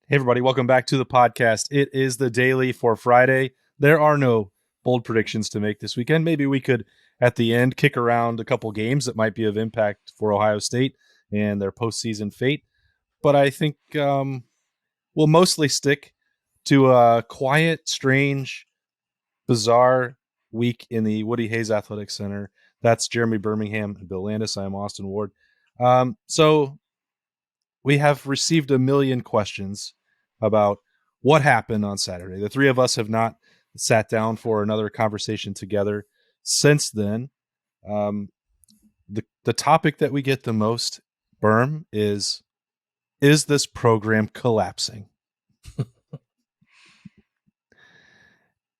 Hey, everybody, welcome back to the podcast. It is the daily for Friday. There are no bold predictions to make this weekend. Maybe we could, at the end, kick around a couple games that might be of impact for Ohio State and their postseason fate. But I think we'll mostly stick to a quiet, strange, bizarre week in the Woody Hayes Athletic Center. That's Jeremy Birmingham and Bill Landis. I am Austin Ward. So we have received a million questions about what happened on Saturday. The three of us have not sat down for another conversation together since then. The topic that we get the most, Berm, is this program collapsing?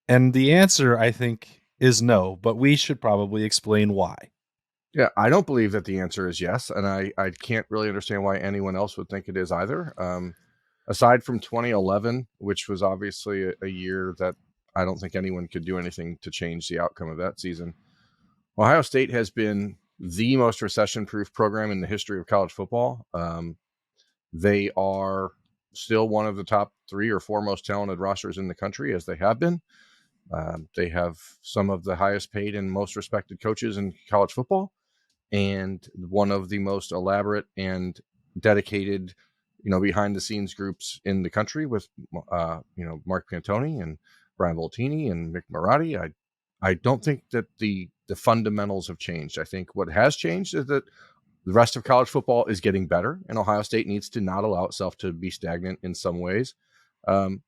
And the answer, I think, is no, but we should probably explain why. Yeah, I don't believe that the answer is yes, and I can't really understand why anyone else would think it is either. Aside from 2011, which was obviously a year that I don't think anyone could do anything to change the outcome of that season, Ohio State has been the most recession-proof program in the history of college football. They are still one of the top 3 or 4 most talented rosters in the country, as they have been. They have some of the highest paid and most respected coaches in college football, and one of the most elaborate and dedicated, behind the scenes groups in the country with, Mark Pantoni and Brian Voltini and Mick Marotti. I don't think that the fundamentals have changed. I think what has changed is that the rest of college football is getting better, and Ohio State needs to not allow itself to be stagnant in some ways, and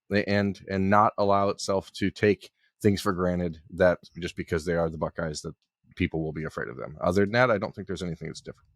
not allow itself to take things for granted that just because they are the Buckeyes that people will be afraid of them. Other than that, I don't think there's anything that's different.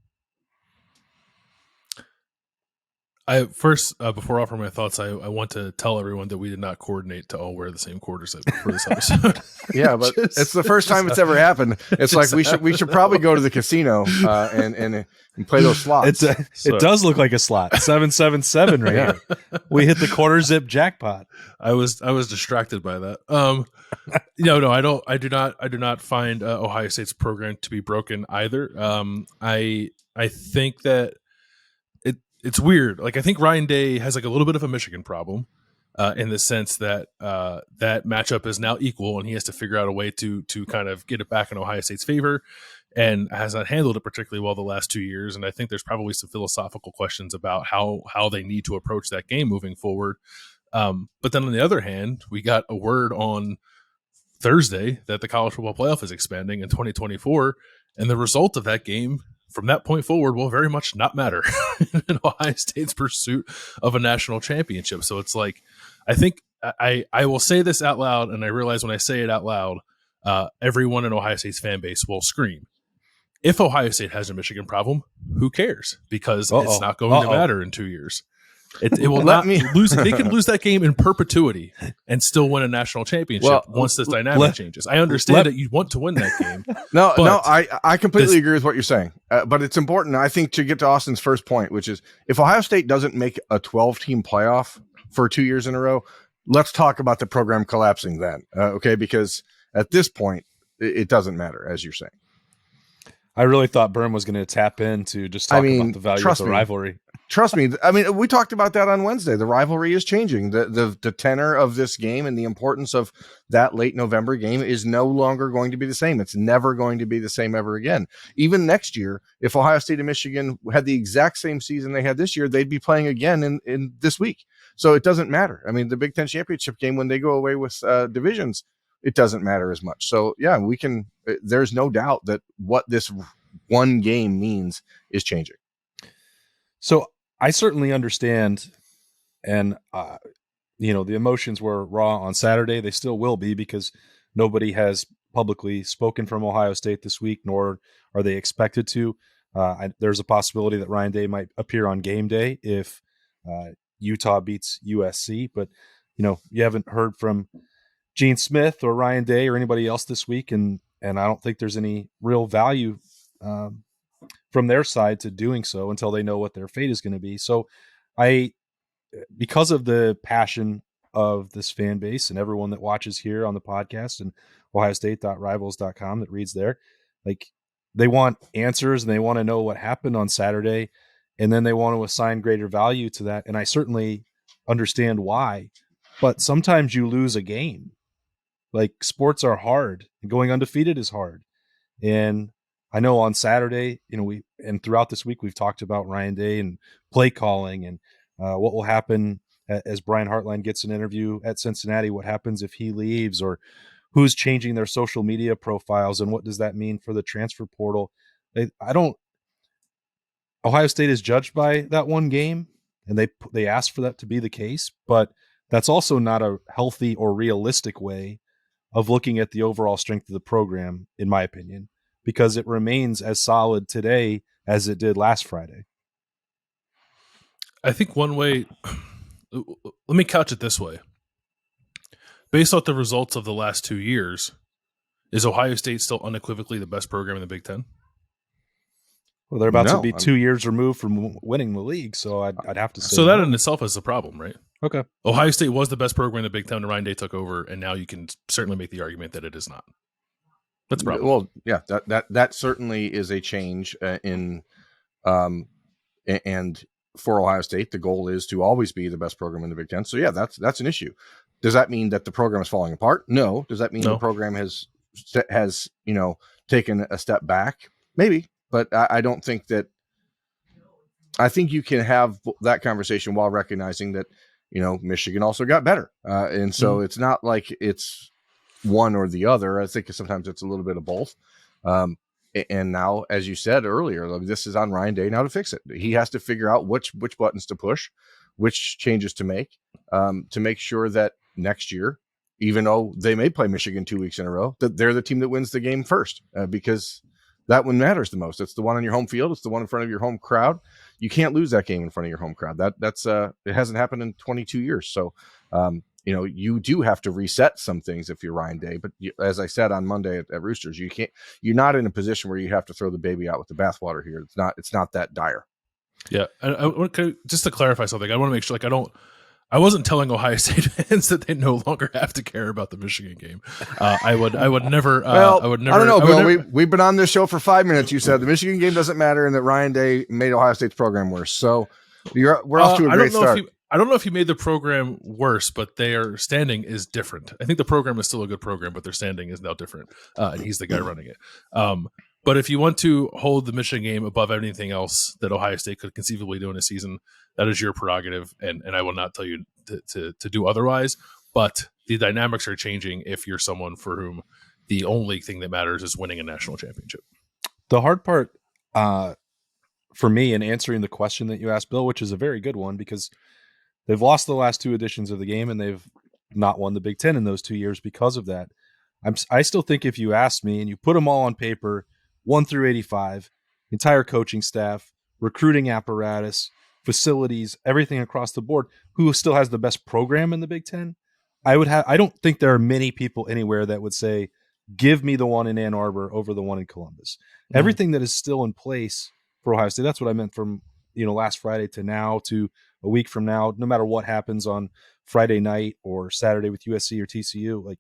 Before offering my thoughts, I want to tell everyone that we did not coordinate to all wear the same quarters for this episode. Yeah, but it's the first time it's ever happened. It's like we should probably go to the casino and play those slots. It does look like a slot. 777 right here. We hit the quarter zip jackpot. I was distracted by that. No, I don't. I do not find Ohio State's program to be broken either. I think that it's weird. Like, I think Ryan Day has like a little bit of a Michigan problem in the sense that that matchup is now equal, and he has to figure out a way to kind of get it back in Ohio State's favor, and has not handled it particularly well the last 2 years. And I think there's probably some philosophical questions about how they need to approach that game moving forward. But then on the other hand, we got a word on Thursday that the college football playoff is expanding in 2024, and the result of that game from that point forward will very much not matter in Ohio State's pursuit of a national championship. So it's like, I think I will say this out loud, and I realize when I say it out loud, everyone in Ohio State's fan base will scream. If Ohio State has a Michigan problem, who cares? Because it's not going to matter in 2 years. It will not lose. They can lose that game in perpetuity and still win a national championship once this dynamic changes. I understand that you want to win that game. No, I completely agree with what you're saying. But it's important, I think, to get to Austin's first point, which is if Ohio State doesn't make a 12-team playoff for 2 years in a row, let's talk about the program collapsing then. Okay, because at this point, it doesn't matter, as you're saying. I really thought Berm was going to tap in to just talk about the value of the rivalry. Trust me. I mean, we talked about that on Wednesday. The rivalry is changing. The tenor of this game and the importance of that late November game is no longer going to be the same. It's never going to be the same ever again. Even next year, if Ohio State and Michigan had the exact same season they had this year, they'd be playing again in this week. So it doesn't matter. I mean, the Big Ten championship game, when they go away with divisions, it doesn't matter as much. So yeah, there's no doubt that what this one game means is changing. So I certainly understand, and the emotions were raw on Saturday. They still will be, because nobody has publicly spoken from Ohio State this week, nor are they expected to. There's a possibility that Ryan Day might appear on game day if Utah beats USC, but you haven't heard from Gene Smith or Ryan Day or anybody else this week, and I don't think there's any real value from their side to doing so until they know what their fate is going to be. So because of the passion of this fan base and everyone that watches here on the podcast and ohiostate.rivals.com that reads there, like, they want answers and they want to know what happened on Saturday, and then they want to assign greater value to that. And I certainly understand why. But sometimes you lose a game. Like, sports are hard. Going undefeated is hard. And I know on Saturday, and throughout this week, we've talked about Ryan Day and play calling and what will happen as Brian Hartline gets an interview at Cincinnati, what happens if he leaves, or who's changing their social media profiles and what does that mean for the transfer portal. Ohio State is judged by that one game, and they asked for that to be the case, but that's also not a healthy or realistic way of looking at the overall strength of the program, in my opinion, because it remains as solid today as it did last Friday. I think one way, let me couch it this way. Based off the results of the last 2 years, is Ohio State still unequivocally the best program in the Big Ten? Well, they're about to be 2 years removed from winning the league, so I'd have to say. So that in itself is a problem, right? Okay. Ohio State was the best program in the Big Ten when Ryan Day took over, and now you can certainly make the argument that it is not. That's a problem. Well, yeah, that certainly is a change and for Ohio State, the goal is to always be the best program in the Big Ten. So yeah, that's an issue. Does that mean that the program is falling apart? No. Does that mean the program has taken a step back? Maybe, but I don't think that. I think you can have that conversation while recognizing that Michigan also got better, and so it's not like it's one or the other. I think sometimes it's a little bit of both. And now, as you said earlier, this is on Ryan Day now to fix it. He has to figure out which buttons to push, which changes to make sure that next year, even though they may play Michigan 2 weeks in a row, that they're the team that wins the game first, because that one matters the most. It's the one on your home field. It's the one in front of your home crowd. You can't lose that game in front of your home crowd. That's it hasn't happened in 22 years. So, you do have to reset some things if you're Ryan Day. But as I said on Monday at Roosters, you're not in a position where you have to throw the baby out with the bathwater here. It's not that dire. Yeah. Just to clarify something, I want to make sure, I wasn't telling Ohio State fans that they no longer have to care about the Michigan game. I would never. I don't know, Bill. We've been on this show for 5 minutes. You said the Michigan game doesn't matter and that Ryan Day made Ohio State's program worse. So we're off to a great start. I don't know if he made the program worse, but their standing is different. I think the program is still a good program, but their standing is now different, and he's the guy running it. But if you want to hold the Michigan game above anything else that Ohio State could conceivably do in a season, that is your prerogative, and I will not tell you to do otherwise. But the dynamics are changing if you're someone for whom the only thing that matters is winning a national championship. The hard part for me in answering the question that you asked, Bill, which is a very good one, because they've lost the last 2 editions of the game, and they've not won the Big Ten in those 2 years because of that. I still think if you asked me and you put them all on paper, 1 through 85, entire coaching staff, recruiting apparatus, facilities, everything across the board, who still has the best program in the Big Ten, I don't think there are many people anywhere that would say, give me the one in Ann Arbor over the one in Columbus. Mm-hmm. Everything that is still in place for Ohio State, that's what I meant from last Friday to now to a week from now, no matter what happens on Friday night or Saturday with USC or TCU,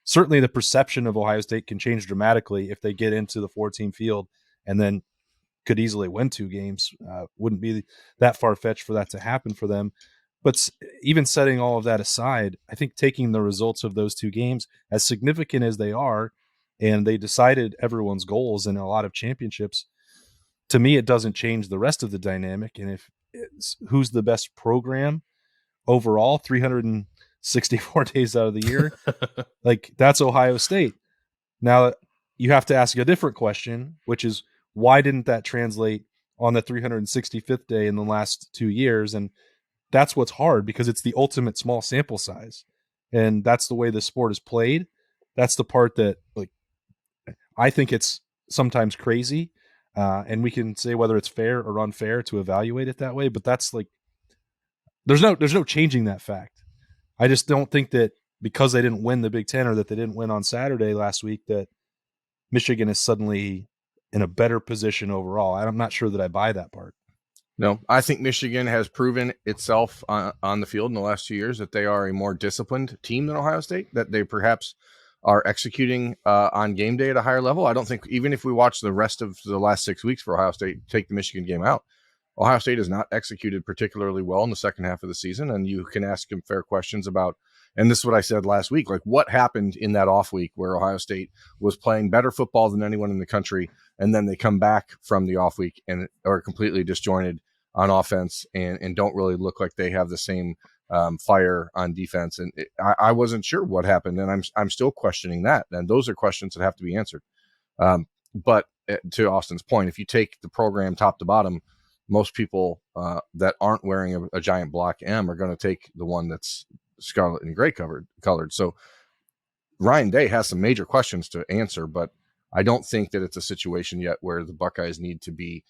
certainly the perception of Ohio State can change dramatically if they get into the 4-team field and then could easily win 2 games. Wouldn't be that far-fetched for that to happen for them. But even setting all of that aside, I think taking the results of those 2 games, as significant as they are, and they decided everyone's goals in a lot of championships, to me, it doesn't change the rest of the dynamic. And if who's the best program overall, 364 days out of the year, that's Ohio State. Now you have to ask a different question, which is, why didn't that translate on the 365th day in the last 2 years? And that's what's hard, because it's the ultimate small sample size. And that's the way the sport is played. That's the part that I think it's sometimes crazy. And we can say whether it's fair or unfair to evaluate it that way, but that's there's no changing that fact. I just don't think that because they didn't win the Big Ten or that they didn't win on Saturday last week that Michigan is suddenly in a better position overall. I'm not sure that I buy that part. No, I think Michigan has proven itself on the field in the last 2 years that they are a more disciplined team than Ohio State, that they perhaps are executing on game day at a higher level. I don't think, even if we watch the rest of the last 6 weeks for Ohio State, take the Michigan game out, Ohio State has not executed particularly well in the second half of the season, and you can ask him fair questions about, and this is what I said last week, like what happened in that off week where Ohio State was playing better football than anyone in the country, and then they come back from the off week and are completely disjointed on offense and don't really look like they have the same fire on defense. And I wasn't sure what happened, and I'm still questioning that. And those are questions that have to be answered. But to Austin's point, if you take the program top to bottom, most people that aren't wearing a giant block M are going to take the one that's scarlet and gray colored. So Ryan Day has some major questions to answer, but I don't think that it's a situation yet where the Buckeyes need to be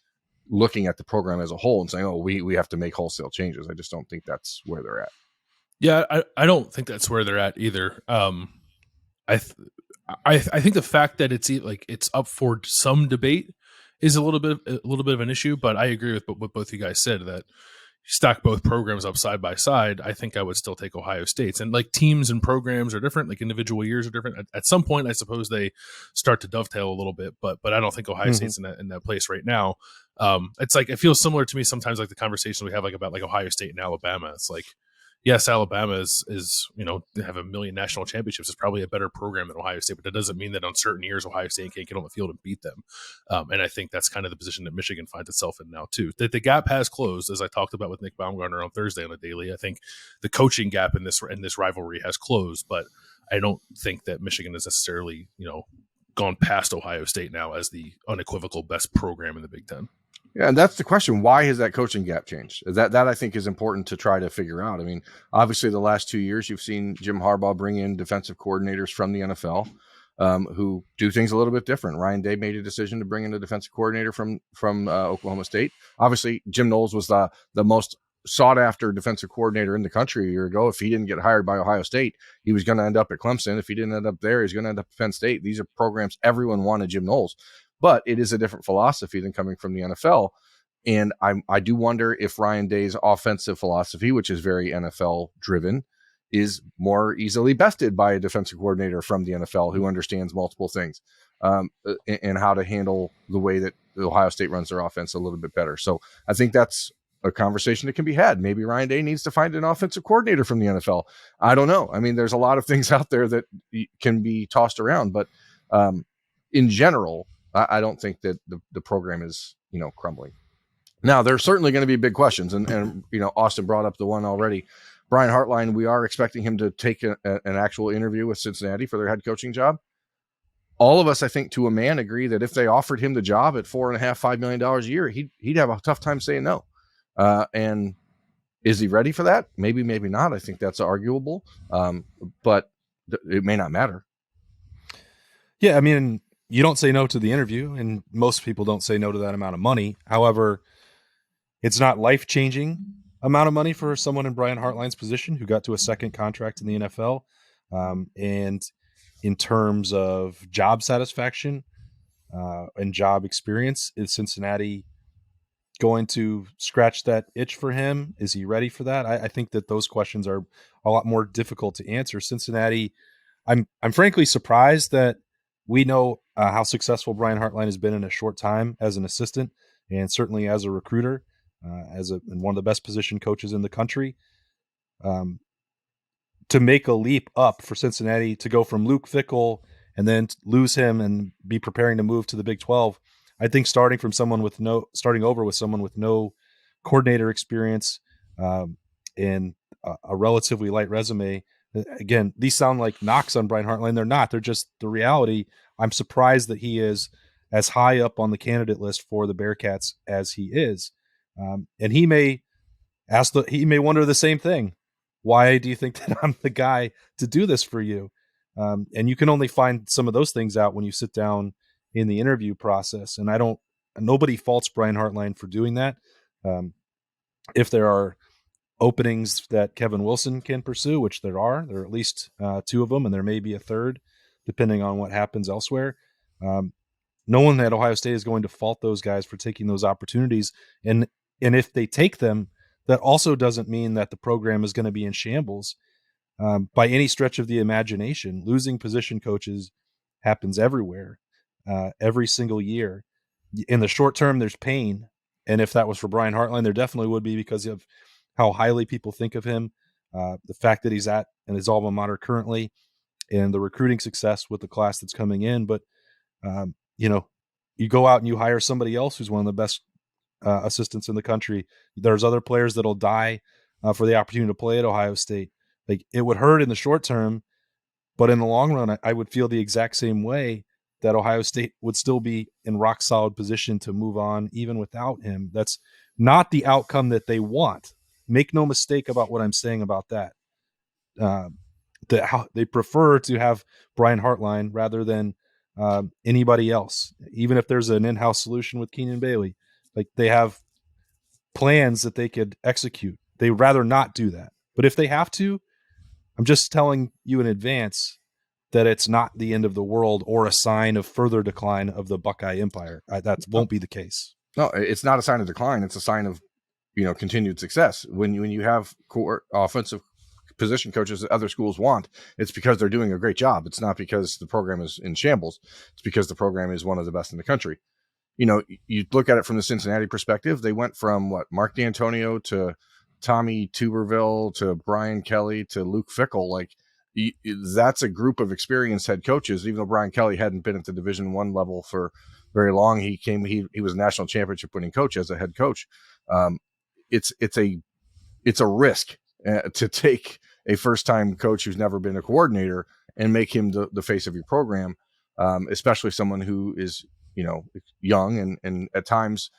looking at the program as a whole and saying, oh, we have to make wholesale changes. I just don't think that's where they're at. Yeah, I don't think that's where they're at either. I think the fact that it's up for some debate is a little bit of an issue, but I agree with what both you guys said, that you stack both programs up side by side. I think I would still take Ohio State's, and like teams and programs are different, like individual years are different. At some point, I suppose they start to dovetail a little bit, but I don't think Ohio State's in that place right now. It's like, it feels similar to me sometimes, like the conversation we have like about like Ohio State and Alabama. It's like, yes, Alabama is they have a million national championships. It's probably a better program than Ohio State, but that doesn't mean that on certain years Ohio State can't get on the field and beat them. And I think that's kind of the position that Michigan finds itself in now too. That the gap has closed, as I talked about with Nick Baumgartner on Thursday on the Daily. I think the coaching gap in this rivalry has closed, but I don't think that Michigan has necessarily gone past Ohio State now as the unequivocal best program in the Big Ten. Yeah, and that's the question. Why has that coaching gap changed? That I think is important to try to figure out. I mean, obviously the last 2 years you've seen Jim Harbaugh bring in defensive coordinators from the NFL who do things a little bit different. Ryan Day made a decision to bring in a defensive coordinator from Oklahoma State. Obviously, Jim Knowles was the most sought-after defensive coordinator in the country a year ago. If he didn't get hired by Ohio State, he was going to end up at Clemson. If he didn't end up there, he's going to end up at Penn State. These are programs everyone wanted Jim Knowles. But it is a different philosophy than coming from the NFL. And I do wonder if Ryan Day's offensive philosophy, which is very NFL driven, is more easily bested by a defensive coordinator from the NFL who understands multiple things and how to handle the way that Ohio State runs their offense a little bit better. So I think that's a conversation that can be had. Maybe Ryan Day needs to find an offensive coordinator from the NFL. I don't know. I mean, there's a lot of things out there that can be tossed around, but in general, I don't think that the program is, crumbling. Now, there's certainly going to be big questions. And Austin brought up the one already. Brian Hartline, we are expecting him to take an actual interview with Cincinnati for their head coaching job. All of us, I think, to a man, agree that if they offered him the job at $4.5–5 million a year, he'd have a tough time saying no. And is he ready for that? Maybe, maybe not. I think that's arguable. But it may not matter. Yeah, I mean, you don't say no to the interview, and most people don't say no to that amount of money. However, it's not life-changing amount of money for someone in Brian Hartline's position who got to a second contract in the NFL. And in terms of job satisfaction and job experience, is Cincinnati going to scratch that itch for him? Is he ready for that? I think that those questions are a lot more difficult to answer. Cincinnati, I'm frankly surprised that we know how successful Brian Hartline has been in a short time as an assistant and certainly as a recruiter, and one of the best position coaches in the country. To make a leap up for Cincinnati to go from Luke Fickell and then lose him and be preparing to move to the Big 12, I think starting over with someone with no coordinator experience and a relatively light resume. Again, these sound like knocks on Brian Hartline. They're not. They're just the reality. I'm surprised that he is as high up on the candidate list for the Bearcats as he is. And he may wonder the same thing. Why do you think that I'm the guy to do this for you? And you can only find some of those things out when you sit down in the interview process. And nobody faults Brian Hartline for doing that. If there are openings that Kevin Wilson can pursue, which there are at least two of them, and there may be a third, depending on what happens elsewhere. No one at Ohio State is going to fault those guys for taking those opportunities. And if they take them, that also doesn't mean that the program is going to be in shambles by any stretch of the imagination. Losing position coaches happens everywhere, every single year. In the short term, there's pain, And if that was for Brian Hartline, there definitely would be, because of how highly people think of him, the fact that he's at in his alma mater currently, and the recruiting success with the class that's coming in. But, you go out and you hire somebody else who's one of the best assistants in the country. There's other players that'll die for the opportunity to play at Ohio State. Like, it would hurt in the short term, but in the long run, I would feel the exact same way, that Ohio State would still be in rock solid position to move on even without him. That's not the outcome that they want. Make no mistake about what I'm saying about that. How they prefer to have Brian Hartline rather than anybody else, even if there's an in-house solution with Keenan Bailey. Like, they have plans that they could execute. They rather not do that. But if they have to, I'm just telling you in advance that it's not the end of the world or a sign of further decline of the Buckeye Empire. That won't be the case. No, it's not a sign of decline. It's a sign of, continued success. When you have core offensive position coaches that other schools want, it's because they're doing a great job. It's not because the program is in shambles. It's because the program is one of the best in the country. You look at it from the Cincinnati perspective. They went from Mark D'Antonio to Tommy Tuberville to Brian Kelly to Luke Fickell. Like, that's a group of experienced head coaches. Even though Brian Kelly hadn't been at the Division I level for very long, he was a national championship winning coach as a head coach. It's a risk to take a first time coach who's never been a coordinator and make him the face of your program, especially someone who is young and at times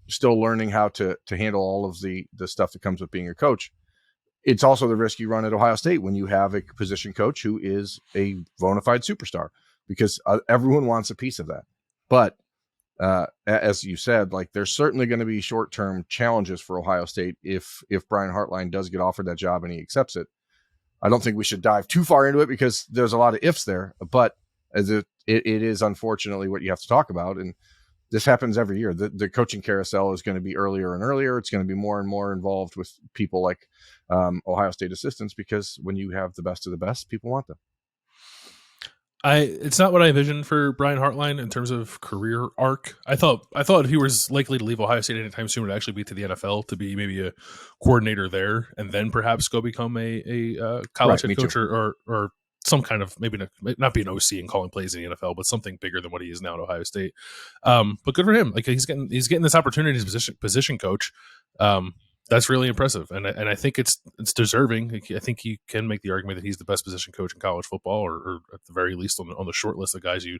still learning how to handle all of the stuff that comes with being a coach. It's also the risk you run at Ohio State when you have a position coach who is a bona fide superstar, because everyone wants a piece of that. But as you said, there's certainly going to be short-term challenges for Ohio State if Brian Hartline does get offered that job and he accepts it. I don't think we should dive too far into it because there's a lot of ifs there, but as it is unfortunately what you have to talk about. And this happens every year. The coaching carousel is going to be earlier and earlier. It's going to be more and more involved with people like Ohio State assistants, because when you have the best of the best, people want them. It's not what I envisioned for Brian Hartline in terms of career arc. I thought if he was likely to leave Ohio State anytime soon, it would actually be to the NFL to be maybe a coordinator there, and then perhaps go become a college head coach or some kind of, maybe not be an OC and calling plays in the NFL, but something bigger than what he is now at Ohio State. But good for him. Like, he's getting this opportunity as position coach. That's really impressive, and I think it's deserving. I think you can make the argument that he's the best position coach in college football, or at the very least on the short list of guys you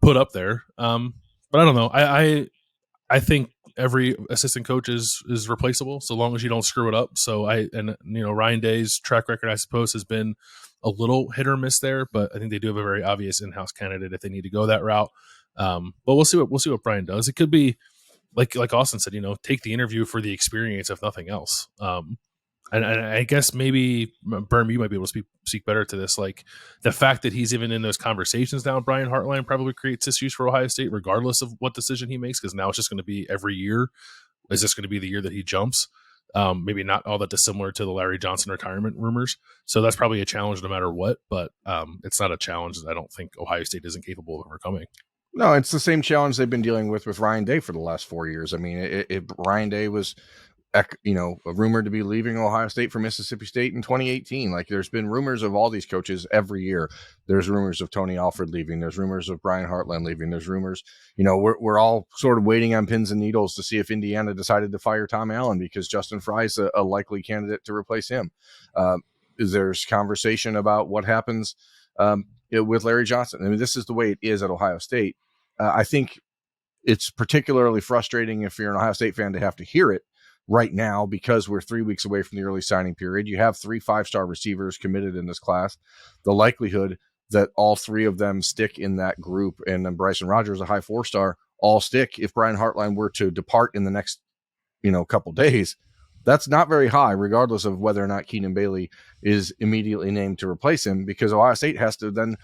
put up there. But I don't know. I think every assistant coach is replaceable so long as you don't screw it up. So Ryan Day's track record, I suppose, has been a little hit or miss there, but I think they do have a very obvious in-house candidate if they need to go that route. But we'll see what Brian does. It could be like Austin said, take the interview for the experience, if nothing else. And I guess maybe Berm, you might be able to speak better to this. Like, the fact that he's even in those conversations now, Brian Hartline, probably creates issues for Ohio State, regardless of what decision he makes, because now it's just going to be every year. Is this going to be the year that he jumps? Maybe not all that dissimilar to the Larry Johnson retirement rumors. So that's probably a challenge no matter what, but it's not a challenge that I don't think Ohio State isn't capable of overcoming. No, it's the same challenge they've been dealing with Ryan Day for the last 4 years. I mean, Ryan Day was, rumored to be leaving Ohio State for Mississippi State in 2018. Like, there's been rumors of all these coaches every year. There's rumors of Tony Alford leaving. There's rumors of Brian Hartline leaving. There's rumors, we're all sort of waiting on pins and needles to see if Indiana decided to fire Tom Allen because Justin Fry's a likely candidate to replace him. There's conversation about what happens with Larry Johnson. I mean, this is the way it is at Ohio State. I think it's particularly frustrating if you're an Ohio State fan to have to hear it right now, because we're 3 weeks away from the early signing period. You have 3 5-star receivers committed in this class. The likelihood that all 3 of them stick in that group, and then Bryson Rogers, a high 4-star, all stick if Brian Hartline were to depart in the next couple days, that's not very high, regardless of whether or not Keenan Bailey is immediately named to replace him, because Ohio State has to then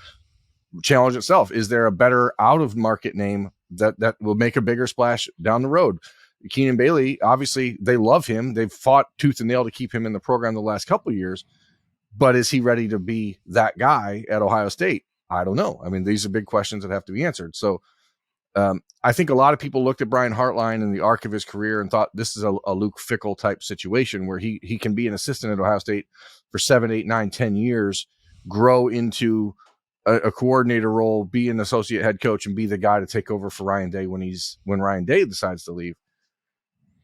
challenge itself. Is there a better out-of-market name that will make a bigger splash down the road? Keenan Bailey, obviously, they love him. They've fought tooth and nail to keep him in the program the last couple of years. But is he ready to be that guy at Ohio State? I don't know. I mean, these are big questions that have to be answered. So I think a lot of people looked at Brian Hartline and the arc of his career and thought this is a Luke Fickell type situation where he can be an assistant at Ohio State for 7, 8, 9, 10 years, grow into a coordinator role, be an associate head coach, and be the guy to take over for Ryan Day when Ryan Day decides to leave.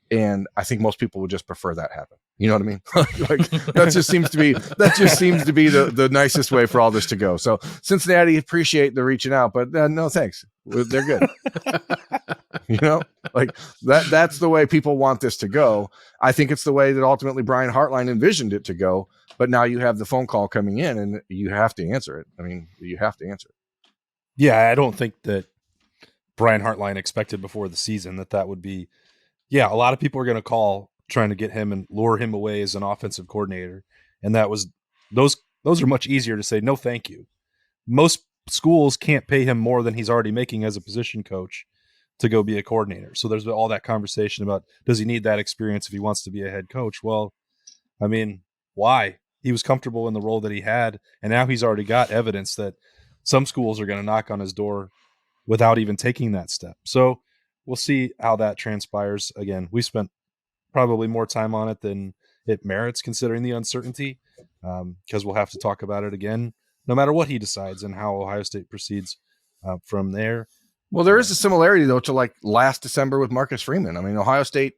And I think most people would just prefer that happen. You know what I mean? Like that just seems to be the nicest way for all this to go. So Cincinnati, appreciate the reaching out, but no thanks. They're good. You know, like that's the way people want this to go. I think it's the way that ultimately Brian Hartline envisioned it to go. But now you have the phone call coming in and you have to answer it. I mean, you have to answer it. Yeah, I don't think that Brian Hartline expected before the season that would be. Yeah, a lot of people are going to call trying to get him and lure him away as an offensive coordinator. And that was those are much easier to say, no, thank you. Most schools can't pay him more than he's already making as a position coach to go be a coordinator. So there's all that conversation about, does he need that experience if he wants to be a head coach? Well, I mean, why? He was comfortable in the role that he had. And now he's already got evidence that some schools are going to knock on his door without even taking that step. So we'll see how that transpires. Again, we spent probably more time on it than it merits considering the uncertainty, because we'll have to talk about it again, no matter what he decides and how Ohio State proceeds from there. Well, there is a similarity, though, to like last December with Marcus Freeman. I mean, Ohio State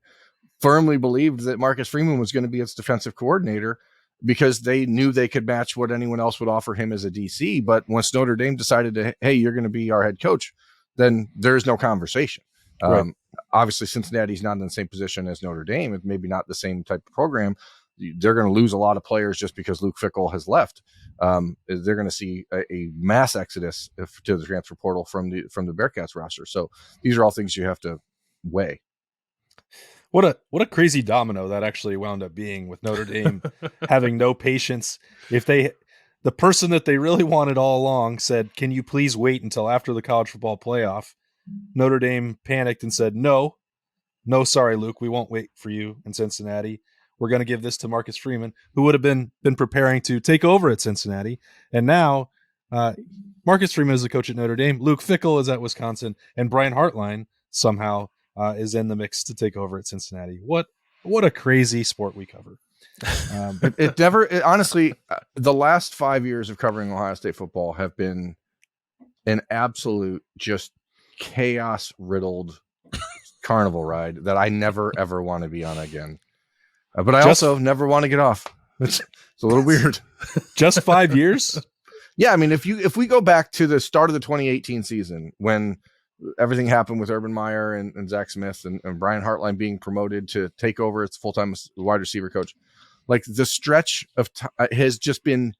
firmly believed that Marcus Freeman was going to be its defensive coordinator because they knew they could match what anyone else would offer him as a DC. But once Notre Dame decided hey, you're going to be our head coach, then there's no conversation. Right. Obviously, Cincinnati's not in the same position as Notre Dame. It's maybe not the same type of program. They're going to lose a lot of players just because Luke Fickell has left. They're going to see a mass exodus to the transfer portal from the Bearcats roster. So these are all things you have to weigh. What a crazy domino that actually wound up being with Notre Dame having no patience. If the person that they really wanted all along said, "Can you please wait until after the college football playoff?" Notre Dame panicked and said, no, sorry, Luke, we won't wait for you in Cincinnati. We're going to give this to Marcus Freeman, who would have been preparing to take over at Cincinnati. And now Marcus Freeman is the coach at Notre Dame. Luke Fickell is at Wisconsin, and Brian Hartline somehow is in the mix to take over at Cincinnati. What a crazy sport we cover. Honestly, the last 5 years of covering Ohio State football have been an absolute just chaos riddled carnival ride that I never ever want to be on again. But I also never want to get off. It's a little weird. Just 5 years? Yeah, I mean, if we go back to the start of the 2018 season when everything happened with Urban Meyer and Zach Smith and Brian Hartline being promoted to take over as full-time wide receiver coach, like the stretch of has just been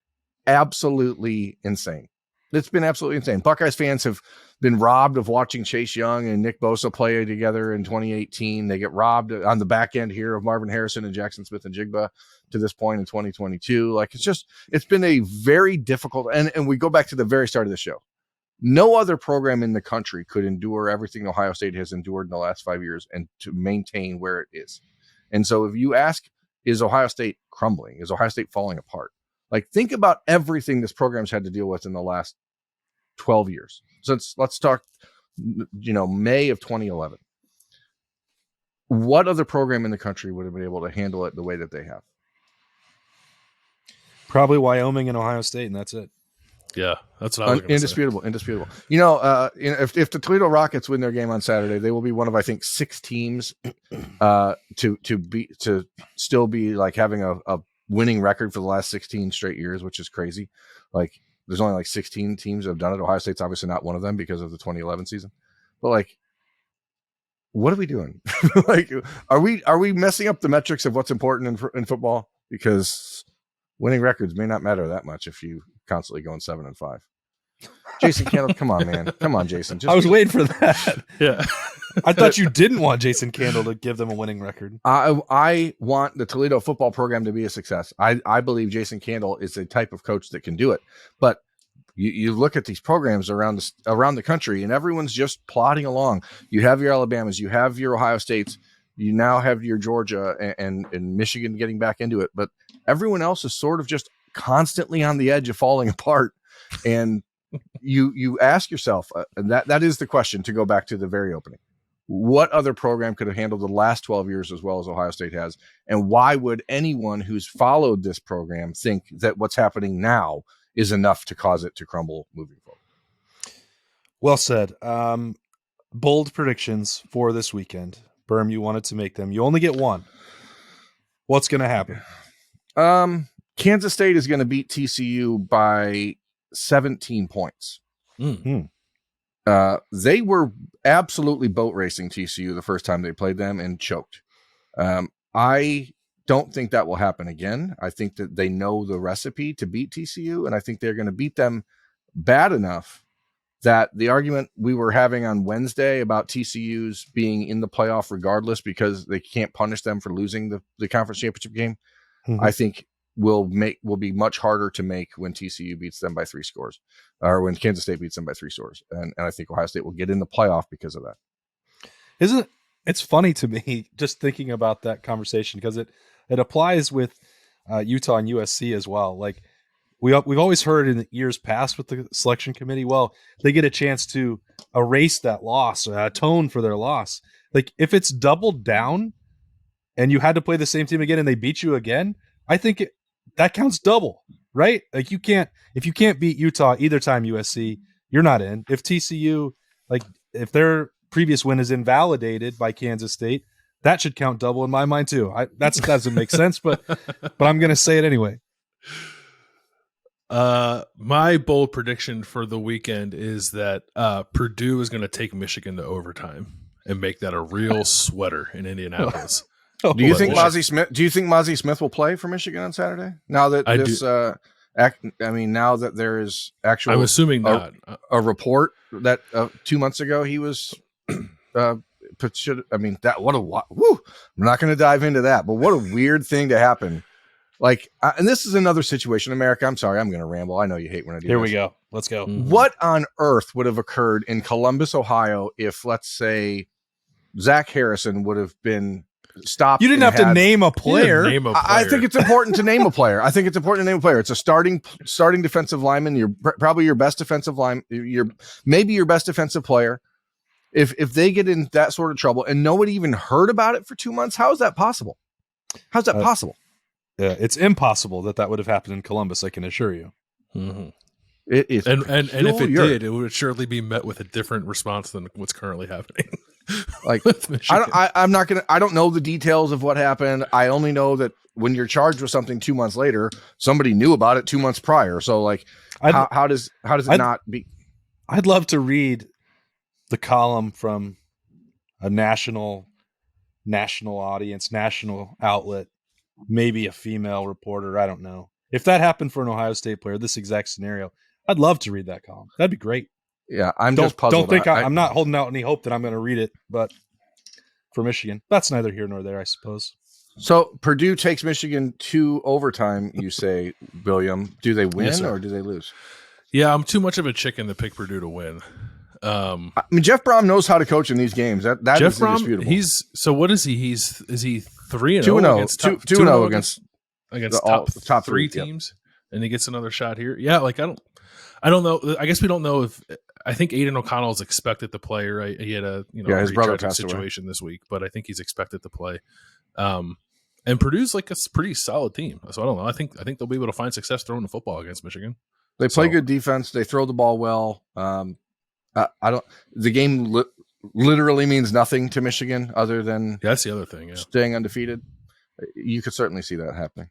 absolutely insane. It's been absolutely insane. Buckeyes fans have been robbed of watching Chase Young and Nick Bosa play together in 2018. They get robbed on the back end here of Marvin Harrison and Jackson Smith and Jigba to this point in 2022. Like it's been a very difficult, and we go back to the very start of the show. No other program in the country could endure everything Ohio State has endured in the last 5 years and to maintain where it is. And so if you ask, is Ohio State crumbling? Is Ohio State falling apart? Like, think about everything this program's had to deal with in the last 12 years. Since, let's talk, May of 2011. What other program in the country would have been able to handle it the way that they have? Probably Wyoming and Ohio State, and that's it. Yeah, that's what I was going to say. Indisputable. If the Toledo Rockets win their game on Saturday, they will be one of, I think, 6 teams to still be like having a winning record for the last 16 straight years, which is crazy. Like, there's only like 16 teams that have done it. Ohio State's obviously not one of them because of the 2011 season. But like, what are we doing? Like, are we messing up the metrics of what's important in football? Because winning records may not matter that much if you constantly going 7-5. Jason Candle, come on, man. Come on, Jason. I was waiting for that. Yeah. I thought you didn't want Jason Candle to give them a winning record. I want the Toledo football program to be a success. I believe Jason Candle is the type of coach that can do it. But you look at these programs around the country, and everyone's just plodding along. You have your Alabamas, you have your Ohio States, you now have your Georgia and Michigan getting back into it. But everyone else is sort of just constantly on the edge of falling apart. And you ask yourself, and that is the question, to go back to the very opening. What other program could have handled the last 12 years as well as Ohio State has? And why would anyone who's followed this program think that what's happening now is enough to cause it to crumble moving forward? Well said. Bold predictions for this weekend. Berm, you wanted to make them. You only get one. What's going to happen? Kansas State is going to beat TCU by 17 points. They were absolutely boat racing TCU the first time they played them and choked. I don't think that will happen again. I think that they know the recipe to beat TCU, and I think they're going to beat them bad enough that the argument we were having on Wednesday about TCU's being in the playoff regardless because they can't punish them for losing the conference championship game, I think will be much harder to make when TCU beats them by 3 scores, or when Kansas State beats them by 3 scores. And I think Ohio State will get in the playoff because of that. It's funny to me just thinking about that conversation because it applies with Utah and USC as well. Like we've always heard in the years past with the selection committee, well, they get a chance to erase that loss, atone for their loss. Like if it's doubled down and you had to play the same team again and they beat you again, I think that counts double, right? Like if you can't beat Utah either time USC, you're not in. If TCU, like if their previous win is invalidated by Kansas State, that should count double in my mind too. That doesn't make sense, but I'm going to say it anyway. My bold prediction for the weekend is that Purdue is going to take Michigan to overtime and make that a real sweater in Indianapolis. Do you think Mozzie Smith will play for Michigan on Saturday? Now that now that there is actual, I'm assuming not a report that 2 months ago he was. I'm not going to dive into that, but what a weird thing to happen. Like, and this is another situation, America. I'm sorry, I'm going to ramble. I know you hate when I do. Here we go. Let's go. What on earth would have occurred in Columbus, Ohio, if, let's say, Zach Harrison would have been stopped? You didn't have to name a player. I think it's important to name a player. It's a starting defensive lineman. You're probably your best defensive line. Maybe your best defensive player. If they get in that sort of trouble and nobody even heard about it for 2 months, how is that possible? How's that possible? Yeah, it's impossible that would have happened in Columbus. I can assure you. Mm-hmm. It is, and if it did, it would surely be met with a different response than what's currently happening. Like, I don't know the details of what happened. I only know that when you're charged with something 2 months later, somebody knew about it 2 months prior. So, like, how does it not be? I'd love to read the column from a national audience, national outlet, maybe a female reporter. I don't know. If that happened for an Ohio State player, this exact scenario, I'd love to read that column. That'd be great. Yeah, I'm just puzzled. Don't think I'm not holding out any hope that I'm going to read it, but for Michigan, that's neither here nor there, I suppose. So Purdue takes Michigan to overtime, you say, William. Do they win, yes, or do they lose? Yeah, I'm too much of a chicken to pick Purdue to win. I mean, Jeff Brom knows how to coach in these games. That Jeff is indisputable. So what is he? Is he 3-0 against 2-0 against top three teams, and he gets another shot here? Yeah, like I don't know. I guess we don't know if. I think Aiden O'Connell is expected to play. Right, he had a his brother passed situation this week, but I think he's expected to play. And Purdue's like a pretty solid team, so I don't know. I think they'll be able to find success throwing the football against Michigan. They play good defense. They throw the ball well. The game literally means nothing to Michigan other than that's the other thing. Yeah. Staying undefeated. You could certainly see that happening.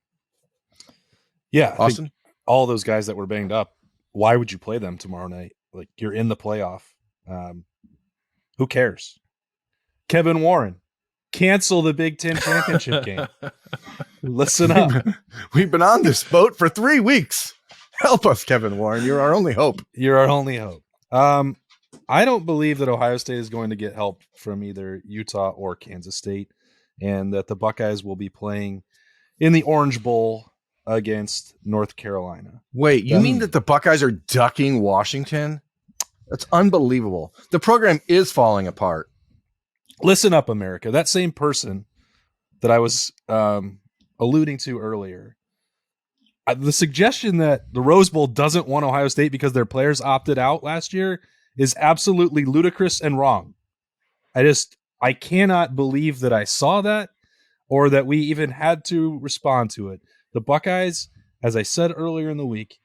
Yeah, Austin, all those guys that were banged up. Why would you play them tomorrow night? Like, you're in the playoff. Who cares? Kevin Warren, cancel the Big Ten championship game. Listen up. We've been on this boat for 3 weeks. Help us, Kevin Warren. You're our only hope. You're our only hope. I don't believe that Ohio State is going to get help from either Utah or Kansas State, and that the Buckeyes will be playing in the Orange Bowl against North Carolina. Wait, you mean that the Buckeyes are ducking Washington? That's unbelievable. The program is falling apart. Listen up, America. That same person that I was alluding to earlier The suggestion that the Rose Bowl doesn't want Ohio State because their players opted out last year is absolutely ludicrous and wrong. I cannot believe that I saw that or that we even had to respond to it. The Buckeyes, as I said earlier in the week,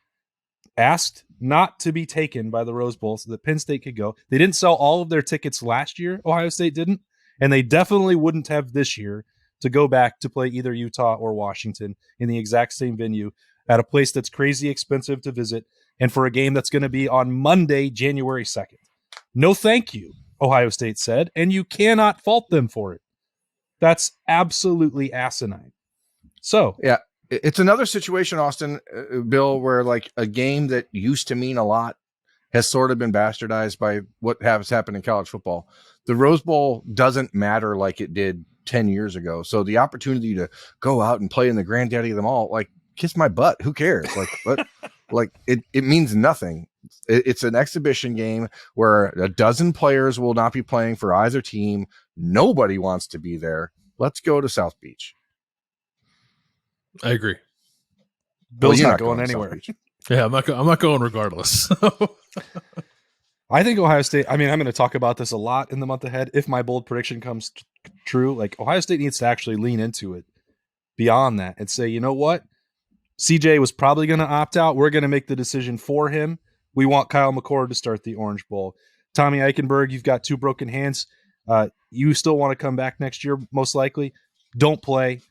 asked not to be taken by the Rose Bowl so that Penn State could go. They didn't sell all of their tickets last year. Ohio State didn't. And they definitely wouldn't have this year to go back to play either Utah or Washington in the exact same venue at a place that's crazy expensive to visit and for a game that's going to be on Monday, January 2nd. No thank you, Ohio State said, and you cannot fault them for it. That's absolutely asinine. So, yeah, it's another situation, Austin, Bill, where like a game that used to mean a lot has sort of been bastardized by what has happened in college football. The Rose Bowl doesn't matter like it did 10 years ago. So the opportunity to go out and play in the granddaddy of them all, like, kiss my butt. Who cares? Like, what? Like it means nothing. It's an exhibition game where a dozen players will not be playing for either team. Nobody wants to be there. Let's go to South Beach. I agree. Bill's not going anywhere. Yeah, I'm not going regardless. I think Ohio State, I'm going to talk about this a lot in the month ahead. If my bold prediction comes true, like Ohio State needs to actually lean into it beyond that and say, you know what? CJ was probably going to opt out. We're going to make the decision for him. We want Kyle McCord to start the Orange Bowl. Tommy Eichenberg, you've got 2 broken hands. You still want to come back next year, most likely. Don't play.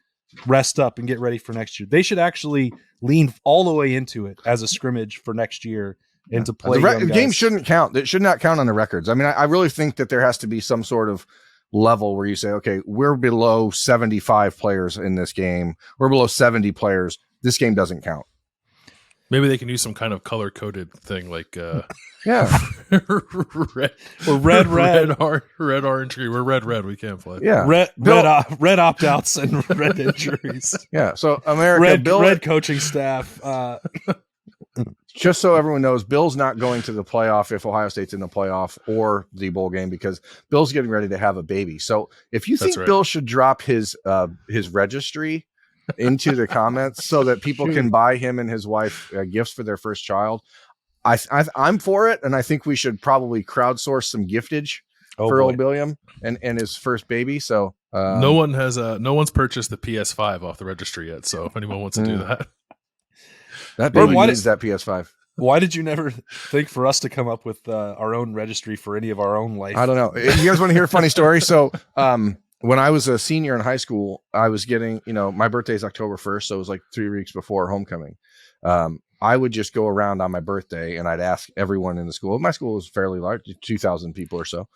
Rest up and get ready for next year. They should actually lean all the way into it as a scrimmage for next year and to play. The game shouldn't count. It should not count on the records. I mean, I really think that there has to be some sort of level where you say, okay, we're below 75 players in this game. We're below 70 players. This game doesn't count. Maybe they can use some kind of color coded thing like yeah, red, orange, green. We're red. We can't play. Yeah, red opt outs and red injuries. Yeah, so America, red coaching staff. Just so everyone knows, Bill's not going to the playoff if Ohio State's in the playoff or the bowl game because Bill's getting ready to have a baby. So if you think Bill should drop his registry into the comments so that people can buy him and his wife gifts for their first child, I'm for it, and I think we should probably crowdsource some giftage for old William and his first baby. So no one's purchased the PS5 off the registry yet. So if anyone wants to do that baby needs that PS5. Why did you never think for us to come up with our own registry for any of our own life? I don't know. You guys want to hear a funny story? So when I was a senior in high school, I was getting, my birthday is October 1st. So it was like 3 weeks before homecoming. I would just go around on my birthday and I'd ask everyone in the school. My school was fairly large, 2,000 people or so.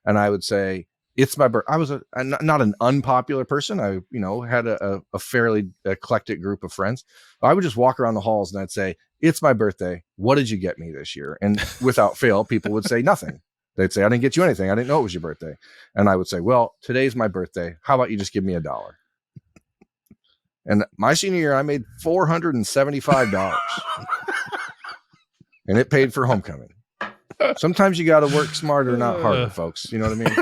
And I would say, it's my birthday. I was not an unpopular person. I, had a fairly eclectic group of friends. I would just walk around the halls and I'd say, it's my birthday. What did you get me this year? And without fail, people would say nothing. They'd say, I didn't get you anything. I didn't know it was your birthday. And I would say, well, today's my birthday. How about you just give me $1? And my senior year, I made $475. And it paid for homecoming. Sometimes you got to work smarter, not harder, folks. You know what I mean?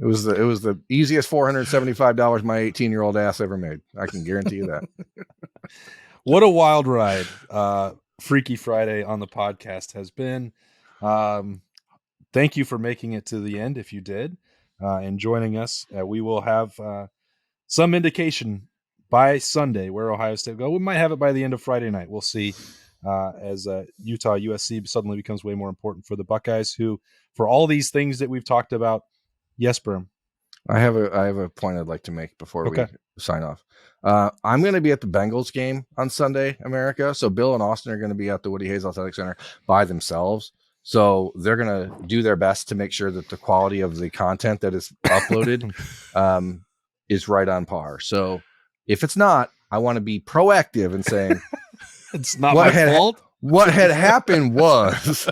It was the easiest $475 my 18-year-old ass ever made. I can guarantee you that. What a wild ride Freaky Friday on the podcast has been. Thank you for making it to the end if you did and joining us. We will have some indication by Sunday where Ohio State will go. We might have it by the end of Friday night. We'll see as Utah USC suddenly becomes way more important for the Buckeyes, who, for all these things that we've talked about. Yes, Berm. I have a point I'd like to make before we sign off. I'm going to be at the Bengals game on Sunday, America. So Bill and Austin are going to be at the Woody Hayes Athletic Center by themselves. So they're going to do their best to make sure that the quality of the content that is uploaded is right on par. So if it's not, I want to be proactive and saying it's not my fault. What had happened was,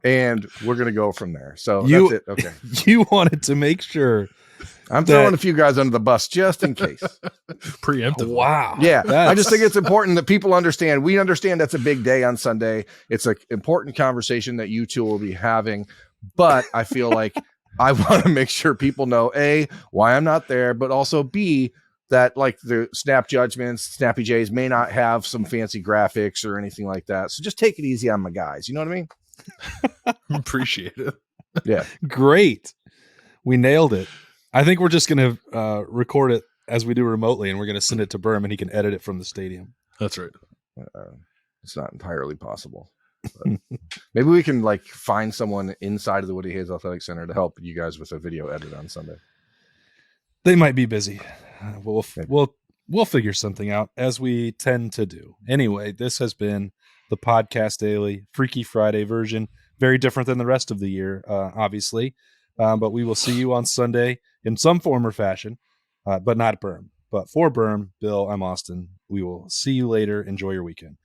and we're going to go from there. So that's it. Okay. You wanted to make sure. I'm throwing a few guys under the bus just in case. Preemptive. Wow. Yeah. I just think it's important that people understand. We understand that's a big day on Sunday. It's an important conversation that you two will be having. But I feel like I want to make sure people know, A, why I'm not there, but also B, that like the snap judgments, Snappy Jays may not have some fancy graphics or anything like that. So just take it easy on my guys. You know what I mean? Appreciate it. Yeah. Great. We nailed it. I think we're just going to record it as we do remotely, and we're going to send it to Berm, and he can edit it from the stadium. That's right. It's not entirely possible. But maybe we can like find someone inside of the Woody Hayes Athletic Center to help you guys with a video edit on Sunday. They might be busy. We'll figure something out, as we tend to do. Anyway, this has been the Podcast Daily Freaky Friday version. Very different than the rest of the year, obviously. But we will see you on Sunday in some form or fashion, but not Berm. But for Berm, Bill, I'm Austin. We will see you later. Enjoy your weekend.